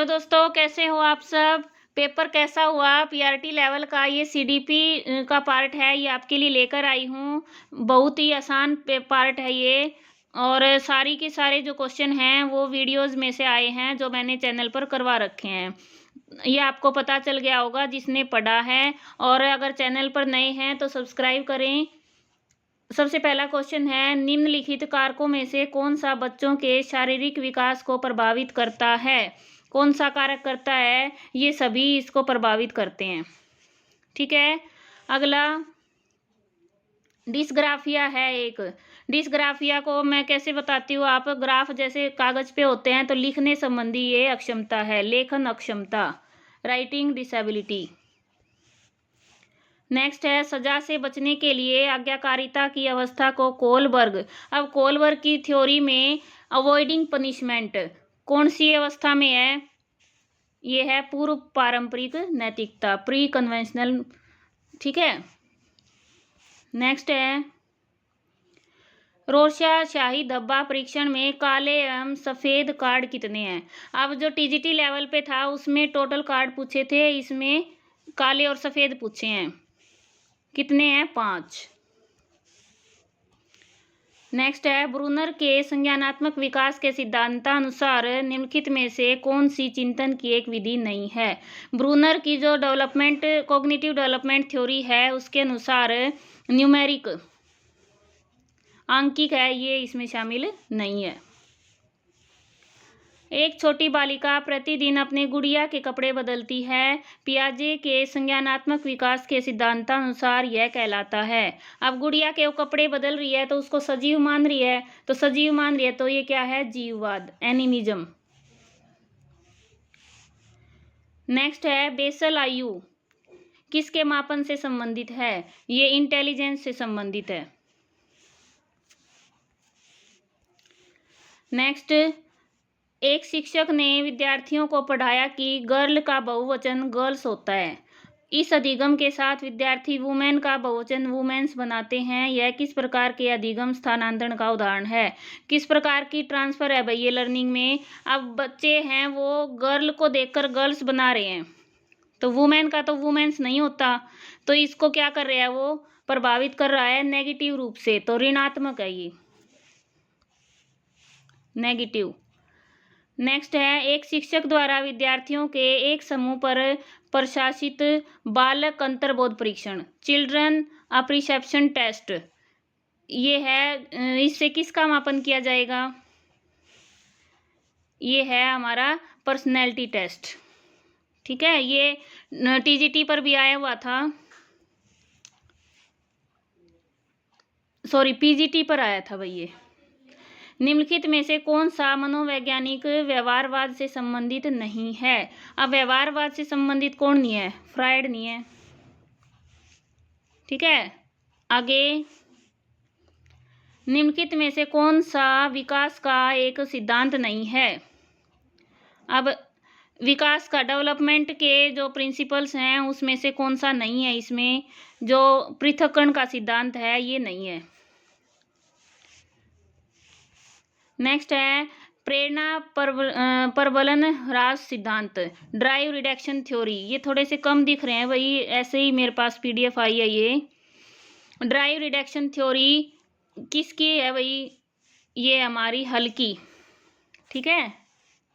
Hello दोस्तों, कैसे हो आप सब। पेपर कैसा हुआ। पीआरटी लेवल का ये सीडीपी का पार्ट है, ये आपके लिए लेकर आई हूँ। बहुत ही आसान पार्ट है ये। और सारी के सारे जो क्वेश्चन हैं वो वीडियोस में से आए हैं जो मैंने चैनल पर करवा रखे हैं। ये आपको पता चल गया होगा जिसने पढ़ा है। और अगर चैनल पर नए हैं तो सब्सक्राइब करें। सबसे पहला क्वेश्चन है, निम्नलिखित कारकों में से कौन सा बच्चों के शारीरिक विकास को प्रभावित करता है। कौन सा कारक करता है, ये सभी इसको प्रभावित करते हैं। ठीक है। अगला डिस्ग्राफिया है एक। डिस्ग्राफिया को मैं कैसे बताती हूँ, आप ग्राफ जैसे कागज पे होते हैं तो लिखने संबंधी ये अक्षमता है, लेखन अक्षमता, राइटिंग डिसेबिलिटी। नेक्स्ट है, सजा से बचने के लिए आज्ञाकारिता की अवस्था को कोलबर्ग। अब कोलबर्ग की थ्योरी में अवॉइडिंग पनिशमेंट कौन सी अवस्था में है, ये है पूर्व पारंपरिक नैतिकता, प्री कन्वेंशनल। ठीक है। नेक्स्ट है, रोर्शा शाही धब्बा परीक्षण में काले एवं सफेद कार्ड कितने हैं। अब जो टीजीटी लेवल पे था उसमें टोटल कार्ड पूछे थे, इसमें काले और सफेद पूछे हैं। कितने हैं, 5। नेक्स्ट है, ब्रूनर के संज्ञानात्मक विकास के सिद्धांतानुसार निम्नलिखित में से कौन सी चिंतन की एक विधि नहीं है। ब्रूनर की जो कॉग्निटिव डेवलपमेंट थ्योरी है उसके अनुसार न्यूमेरिक आंकिक है, ये इसमें शामिल नहीं है। एक छोटी बालिका प्रतिदिन अपने गुड़िया के कपड़े बदलती है, पियाजे के संज्ञानात्मक विकास के सिद्धांतानुसार यह कहलाता है। अब गुड़िया के वो कपड़े बदल रही है तो उसको सजीव मान रही है, तो सजीव मान रही है तो ये क्या है, जीववाद, एनिमिज्म। नेक्स्ट है, बेसल आयु किसके मापन से संबंधित है, ये इंटेलिजेंस से संबंधित है। नेक्स्ट, एक शिक्षक ने विद्यार्थियों को पढ़ाया कि गर्ल का बहुवचन गर्ल्स होता है। इस अधिगम के साथ विद्यार्थी वुमेन का बहुवचन वुमेन्स बनाते हैं। यह किस प्रकार के अधिगम स्थानांतरण का उदाहरण है। किस प्रकार की ट्रांसफर है भाई ये लर्निंग में। अब बच्चे हैं वो गर्ल को देखकर गर्ल्स बना रहे हैं, तो वुमेन का तो वुमेन्स नहीं होता, तो इसको क्या कर रहा है, वो प्रभावित कर रहा है नेगेटिव रूप से, तो ऋणात्मक है ये, नेगेटिव। नेक्स्ट है, एक शिक्षक द्वारा विद्यार्थियों के एक समूह पर प्रशासित बालक अंतर्बोध परीक्षण, चिल्ड्रन अप्रिसेप्शन टेस्ट, ये है, इससे किसका मापन किया जाएगा, ये है हमारा पर्सनैलिटी टेस्ट। ठीक है, ये टीजीटी पर भी आया हुआ था, सॉरी पीजीटी पर आया था भाई ये। निम्नलिखित में से कौन सा मनोवैज्ञानिक व्यवहारवाद से संबंधित नहीं है। अब व्यवहारवाद से संबंधित कौन नहीं है, फ्रायड नहीं है। ठीक है। आगे, निम्नलिखित में से कौन सा विकास का एक सिद्धांत नहीं है। अब विकास का डेवलपमेंट के जो प्रिंसिपल्स हैं उसमें से कौन सा नहीं है, इसमें जो पृथक्करण का सिद्धांत है ये नहीं है। नेक्स्ट है, प्रेरणा प्रबलन ह्रास सिद्धांत, ड्राइव रिडक्शन थ्योरी, ये थोड़े से कम दिख रहे हैं भाई, ऐसे ही मेरे पास पीडीएफ आई है ये। ड्राइव रिडक्शन थ्योरी किसकी है भाई, ये हमारी हल की। ठीक है,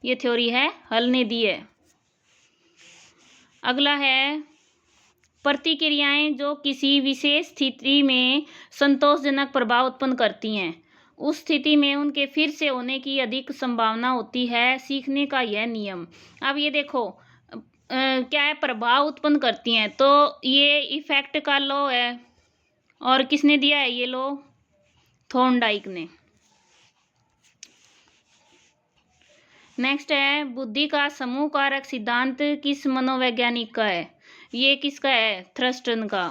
ये थ्योरी है, हल ने दी है। अगला है, प्रतिक्रियाएं जो किसी विशेष स्थिति में संतोषजनक प्रभाव उत्पन्न करती हैं, उस स्थिति में उनके फिर से होने की अधिक संभावना होती है, सीखने का यह नियम। अब ये देखो क्या है, प्रभाव उत्पन्न करती हैं, तो ये इफेक्ट का लॉ है, और किसने दिया है ये लॉ, थॉर्नडाइक ने। नेक्स्ट है, बुद्धि का समूह कारक सिद्धांत किस मनोवैज्ञानिक का है, ये किसका है, थ्रस्टन का।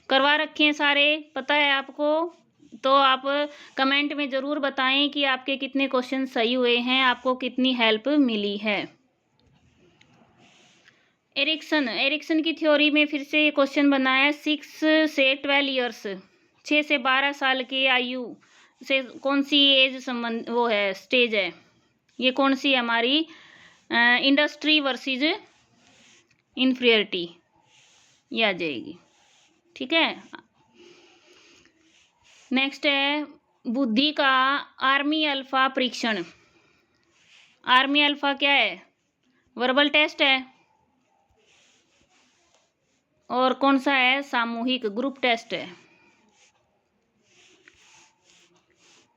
करवा रखे हैं सारे, पता है आपको, तो आप कमेंट में ज़रूर बताएं कि आपके कितने क्वेश्चन सही हुए हैं, आपको कितनी हेल्प मिली है। एरिक्सन की थ्योरी में फिर से ये क्वेश्चन बना है, 6 से 12 ईयर्स, 6 से 12 साल की आयु से कौन सी एज संबंध वो है, स्टेज है। ये कौन सी है हमारी, इंडस्ट्री वर्सेस इन्फीरियरिटी, ये आ जाएगी। ठीक है। नेक्स्ट है बुद्धि का आर्मी अल्फा परीक्षण। आर्मी अल्फा क्या है, वर्बल टेस्ट है। और कौन सा है, सामूहिक ग्रुप टेस्ट है।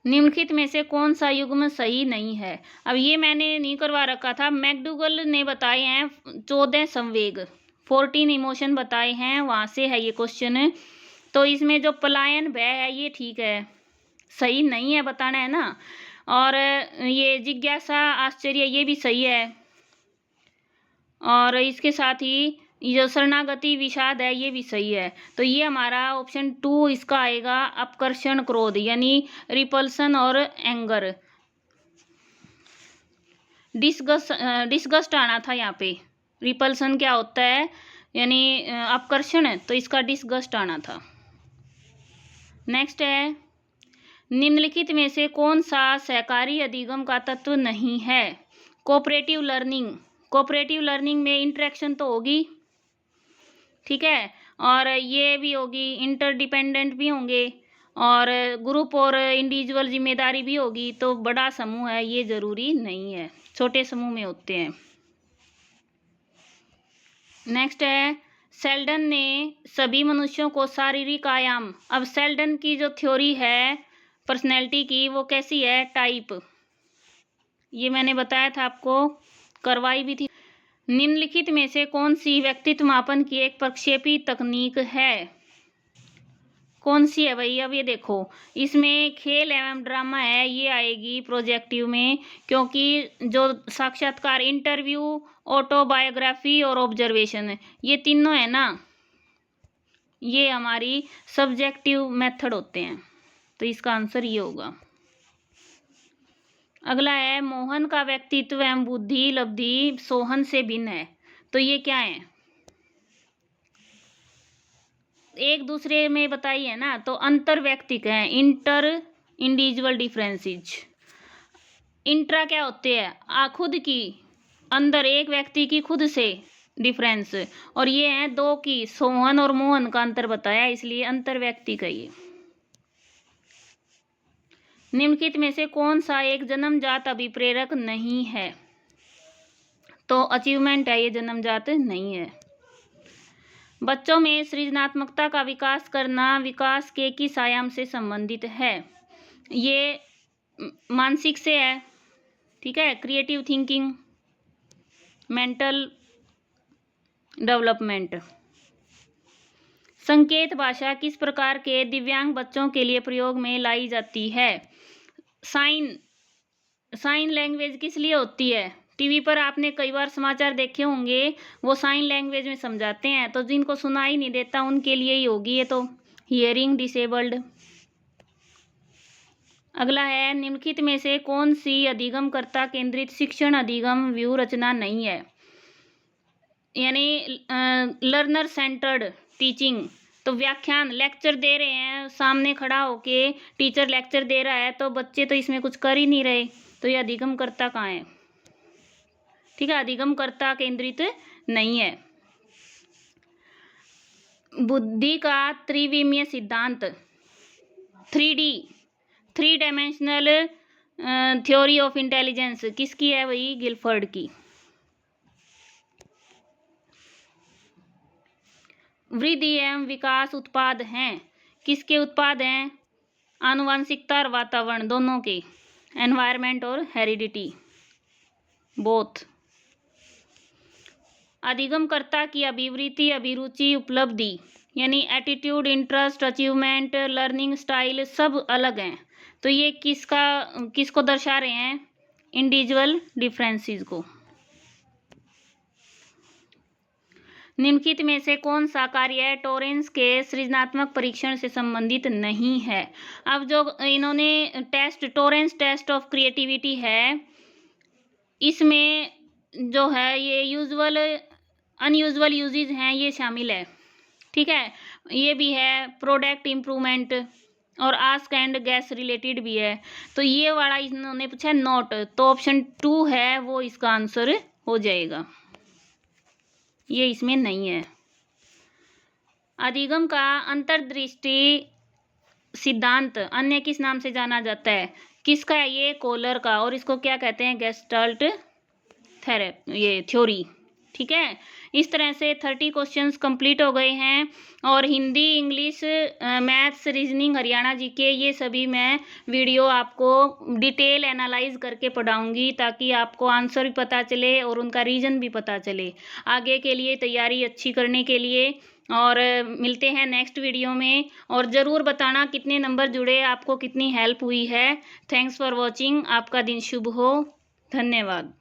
निम्नलिखित में से कौन सा युग्म सही नहीं है। अब ये मैंने नहीं करवा रखा था, मैकडूगल ने बताए हैं 14 संवेग, 14 इमोशन बताए हैं, वहां से है ये क्वेश्चन। तो इसमें जो पलायन भय है ये ठीक है, सही नहीं है बताना है ना। और ये जिज्ञासा आश्चर्य ये भी सही है। और इसके साथ ही ये जो शरणागति विषाद है ये भी सही है। तो ये हमारा ऑप्शन 2 इसका आएगा, अपकर्षण क्रोध यानी रिपल्सन और एंगर। डिस्गस्ट आना था यहाँ पे, रिपल्सन क्या होता है यानी अपकर्षण, तो इसका डिस्गस्ट आना था। नेक्स्ट है निम्नलिखित में से कौन सा सहकारी अधिगम का तत्व नहीं है। कोऑपरेटिव लर्निंग, कोऑपरेटिव लर्निंग में इंटरेक्शन तो होगी, ठीक है, और ये भी होगी, इंटरडिपेंडेंट भी होंगे, और ग्रुप और इंडिविजुअल जिम्मेदारी भी होगी। तो बड़ा समूह है ये जरूरी नहीं है, छोटे समूह में होते हैं। नेक्स्ट है सेल्डन ने सभी मनुष्यों को शारीरिक आयाम। अब सेल्डन की जो थ्योरी है पर्सनैलिटी की वो कैसी है, टाइप, ये मैंने बताया था आपको, करवाई भी थी। निम्नलिखित में से कौन सी व्यक्तित्व मापन की एक प्रक्षेपी तकनीक है, कौन सी है भाई। अब ये देखो इसमें खेल एवं ड्रामा है, ये आएगी प्रोजेक्टिव में, क्योंकि जो साक्षात्कार, इंटरव्यू, ऑटोबायोग्राफी और ऑब्जर्वेशन, ये तीनों है ना, ये हमारी सब्जेक्टिव मेथड होते हैं। तो इसका आंसर ये होगा। अगला है मोहन का व्यक्तित्व एवं बुद्धि लब्धि सोहन से भिन्न है। तो ये क्या है, एक दूसरे में बताई है ना, तो अंतर व्यक्तिक है, इंटर इंडिविजुअल डिफरेंसेस। इंट्रा क्या होते हैं, खुद की, अंदर एक व्यक्ति की खुद से डिफरेंस, और ये है दो की, सोहन और मोहन का अंतर बताया, इसलिए अंतर व्यक्ति का ये। निम्नलिखित में से कौन सा एक जन्मजात अभिप्रेरक नहीं है। तो अचीवमेंट है, ये जन्मजात नहीं है। बच्चों में सृजनात्मकता का विकास करना विकास के किस आयाम से संबंधित है। ये मानसिक से है, ठीक है, क्रिएटिव थिंकिंग, मेंटल डेवलपमेंट। संकेत भाषा किस प्रकार के दिव्यांग बच्चों के लिए प्रयोग में लाई जाती है। साइन लैंग्वेज किस लिए होती है, टीवी पर आपने कई बार समाचार देखे होंगे, वो साइन लैंग्वेज में समझाते हैं, तो जिनको सुनाई नहीं देता उनके लिए ही होगी ये, तो हियरिंग डिसेबल्ड। अगला है निम्नलिखित में से कौन सी अधिगमकर्ता केंद्रित शिक्षण अधिगम व्यू रचना नहीं है, यानी लर्नर सेंटर्ड टीचिंग। तो व्याख्यान, लेक्चर दे रहे हैं, सामने खड़ा होके टीचर लेक्चर दे रहा है, तो बच्चे तो इसमें कुछ कर ही नहीं रहे, तो ये अधिगमकर्ता कहाँ है, ठीक है, अधिगमकर्ता केंद्रित नहीं है। बुद्धि का त्रिविमीय सिद्धांत, 3D, 3 dimensional theory of intelligence किसकी है वही, गिलफर्ड की। वृद्धि एवं विकास उत्पाद हैं, किसके उत्पाद हैं, आनुवंशिकता और वातावरण दोनों के, एनवायरनमेंट और हेरिडिटी बोथ। अधिगमकर्ता की अभिवृत्ति, अभिरुचि, उपलब्धि यानी attitude, interest, achievement, learning style सब अलग हैं, तो ये किसको दर्शा रहे हैं, इंडिविजुअल डिफरेंसेस को। निम्नलिखित में से कौन सा कार्य टोरेंस के सृजनात्मक परीक्षण से संबंधित नहीं है। अब जो इन्होंने test, Torrance test of creativity है, इसमें जो है ये यूजुअल अनयूजुअल यूजेज हैं, ये शामिल है, ठीक है, ये भी है प्रोडक्ट इम्प्रूवमेंट, और आस्क एंड गैस रिलेटेड भी है। तो ये वाला इन्होंने पूछा नोट, तो ऑप्शन 2 है वो इसका आंसर हो जाएगा, ये इसमें नहीं है। अधिगम का अंतर्दृष्टि सिद्धांत अन्य किस नाम से जाना जाता है? किसका है ये? कोलर का। और इसको क्या कहते हैं? Gestalt theory. ठीक है, इस तरह से 30 क्वेश्चंस कंप्लीट हो गए हैं। और Hindi, English, maths, reasoning, Haryana GK, ये सभी मैं वीडियो आपको डिटेल एनालाइज करके पढ़ाऊंगी, ताकि आपको आंसर भी पता चले और उनका रीजन भी पता चले आगे के लिए तैयारी अच्छी करने के लिए। और मिलते हैं नेक्स्ट वीडियो में। और ज़रूर बताना कितने नंबर जुड़े, आपको कितनी हेल्प हुई है। Thanks for watching. आपका दिन शुभ हो। धन्यवाद।